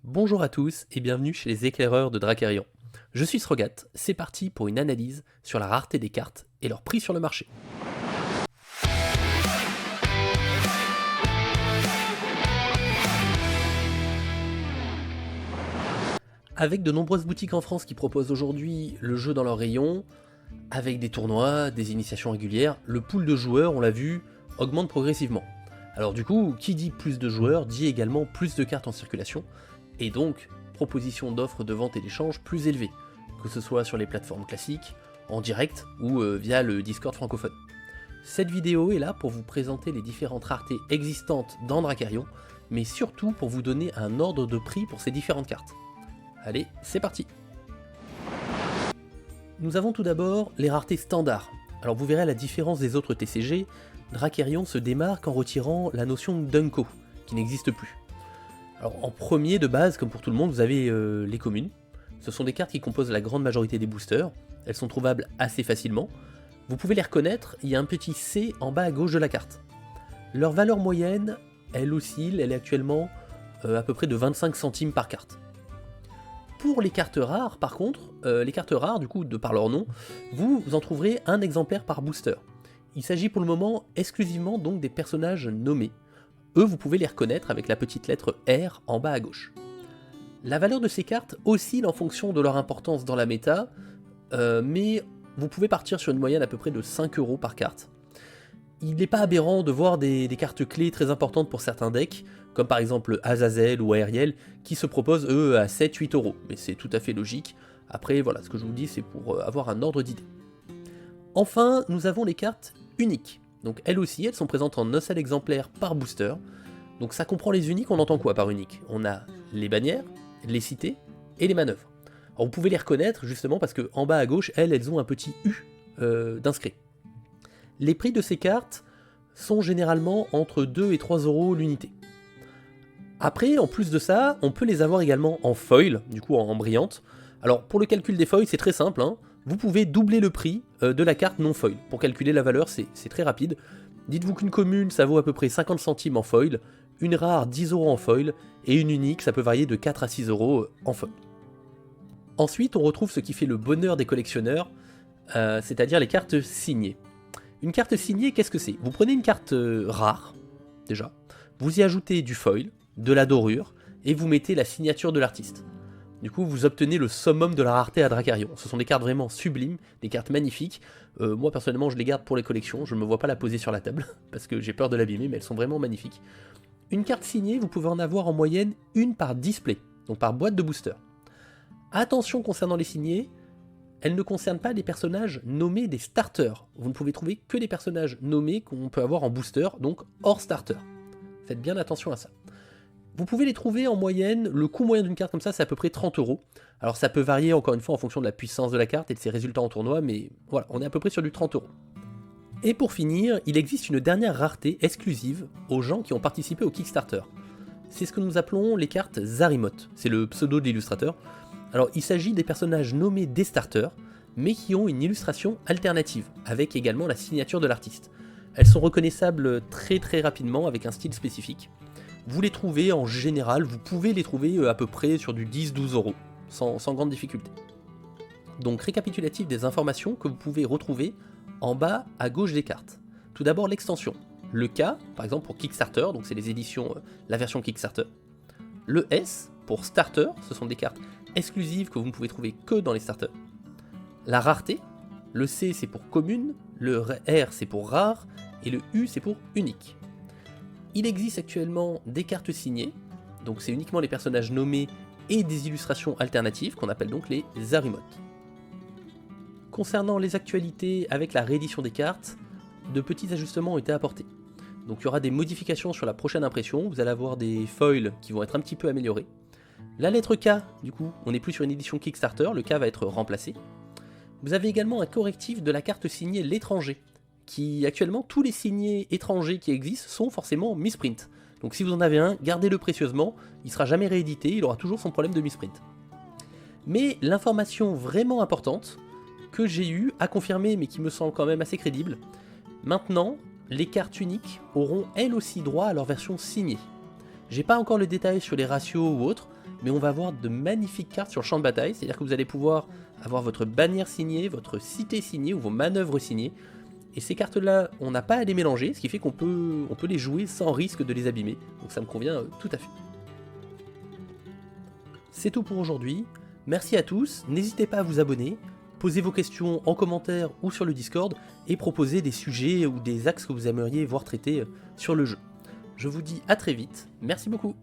Bonjour à tous et bienvenue chez les éclaireurs de Dracarion. Je suis Srogat, c'est parti pour une analyse sur la rareté des cartes et leur prix sur le marché. Avec de nombreuses boutiques en France qui proposent aujourd'hui le jeu dans leur rayon, avec des tournois, des initiations régulières, le pool de joueurs, on l'a vu, augmente progressivement. Alors du coup, qui dit plus de joueurs dit également plus de cartes en circulation, et donc proposition d'offres de vente et d'échange plus élevées, que ce soit sur les plateformes classiques, en direct ou via le Discord francophone. Cette vidéo est là pour vous présenter les différentes raretés existantes dans Dracarion, mais surtout pour vous donner un ordre de prix pour ces différentes cartes. Allez, c'est parti. Nous avons tout d'abord les raretés standards. Alors vous verrez la différence des autres TCG, Dracarion se démarque en retirant la notion d'Unco, qui n'existe plus. Alors en premier de base, comme pour tout le monde, vous avez les communes. Ce sont des cartes qui composent la grande majorité des boosters, elles sont trouvables assez facilement. Vous pouvez les reconnaître, il y a un petit C en bas à gauche de la carte. Leur valeur moyenne, elle oscille, elle est actuellement à peu près de 25 centimes par carte. Pour les cartes rares, par contre, les cartes rares, du coup, de par leur nom, vous en trouverez un exemplaire par booster. Il s'agit pour le moment exclusivement donc des personnages nommés. Eux, vous pouvez les reconnaître avec la petite lettre R en bas à gauche. La valeur de ces cartes oscille en fonction de leur importance dans la méta, mais vous pouvez partir sur une moyenne à peu près de 5 € par carte. Il n'est pas aberrant de voir des cartes clés très importantes pour certains decks, comme par exemple Azazel ou Aeriel, qui se proposent eux à 7-8 €, mais c'est tout à fait logique. Après voilà, ce que je vous dis c'est pour avoir un ordre d'idée. Enfin, nous avons les cartes uniques. Donc elles aussi, elles sont présentes en un seul exemplaire par booster. Donc ça comprend les uniques, on entend quoi par unique? On a les bannières, les cités et les manœuvres. Alors vous pouvez les reconnaître justement parce qu'en bas à gauche, elles ont un petit U d'inscrit. Les prix de ces cartes sont généralement entre 2 et 3 € l'unité. Après, en plus de ça, on peut les avoir également en foil, du coup en brillante. Alors pour le calcul des foils, c'est très simple, hein. Vous pouvez doubler le prix de la carte non foil. Pour calculer la valeur, c'est très rapide. Dites-vous qu'une commune, ça vaut à peu près 50 centimes en foil, une rare 10 € en foil, et une unique, ça peut varier de 4 à 6 € en foil. Ensuite, on retrouve ce qui fait le bonheur des collectionneurs, c'est-à-dire les cartes signées. Une carte signée, qu'est-ce que c'est? Vous prenez une carte rare, déjà, vous y ajoutez du foil, de la dorure, et vous mettez la signature de l'artiste. Du coup, vous obtenez le summum de la rareté à Dracarion. Ce sont des cartes vraiment sublimes, des cartes magnifiques. Moi, personnellement, je les garde pour les collections. Je ne me vois pas la poser sur la table, parce que j'ai peur de l'abîmer, mais elles sont vraiment magnifiques. Une carte signée, vous pouvez en avoir en moyenne une par display, donc par boîte de booster. Attention concernant les signés, elles ne concernent pas les personnages nommés des starters. Vous ne pouvez trouver que les personnages nommés qu'on peut avoir en booster, donc hors starter. Faites bien attention à ça. Vous pouvez les trouver en moyenne, le coût moyen d'une carte comme ça, c'est à peu près 30 €. Alors ça peut varier encore une fois en fonction de la puissance de la carte et de ses résultats en tournoi, mais voilà, on est à peu près sur du 30 €. Et pour finir, il existe une dernière rareté exclusive aux gens qui ont participé au Kickstarter. C'est ce que nous appelons les cartes Zarimoth, c'est le pseudo de l'illustrateur. Alors il s'agit des personnages nommés des starters, mais qui ont une illustration alternative, avec également la signature de l'artiste. Elles sont reconnaissables très rapidement avec un style spécifique. Vous les trouvez en général, vous pouvez les trouver à peu près sur du 10-12 €, sans grande difficulté. Donc récapitulatif des informations que vous pouvez retrouver en bas à gauche des cartes. Tout d'abord l'extension. Le K, par exemple pour Kickstarter, donc c'est les éditions, la version Kickstarter. Le S, pour Starter, ce sont des cartes exclusives que vous ne pouvez trouver que dans les starters. La rareté, le C c'est pour commune, le R c'est pour rare, et le U c'est pour unique. Il existe actuellement des cartes signées, donc c'est uniquement les personnages nommés et des illustrations alternatives qu'on appelle donc les Zarimoth. Concernant les actualités avec la réédition des cartes, de petits ajustements ont été apportés. Donc il y aura des modifications sur la prochaine impression, vous allez avoir des foils qui vont être un petit peu améliorés. La lettre K, du coup, on n'est plus sur une édition Kickstarter, le K va être remplacé. Vous avez également un correctif de la carte signée l'étranger, qui actuellement, tous les signés étrangers qui existent sont forcément misprint. Donc si vous en avez un, gardez-le précieusement, il ne sera jamais réédité, il aura toujours son problème de misprint. Mais l'information vraiment importante, que j'ai eue, à confirmer mais qui me semble quand même assez crédible, maintenant, les cartes uniques auront elles aussi droit à leur version signée. J'ai pas encore le détail sur les ratios ou autres, mais on va avoir de magnifiques cartes sur le champ de bataille, c'est-à-dire que vous allez pouvoir avoir votre bannière signée, votre cité signée ou vos manœuvres signées. Et ces cartes-là, on n'a pas à les mélanger, ce qui fait qu'on peut les jouer sans risque de les abîmer. Donc ça me convient tout à fait. C'est tout pour aujourd'hui. Merci à tous, n'hésitez pas à vous abonner, posez vos questions en commentaire ou sur le Discord, et proposez des sujets ou des axes que vous aimeriez voir traités sur le jeu. Je vous dis à très vite, merci beaucoup.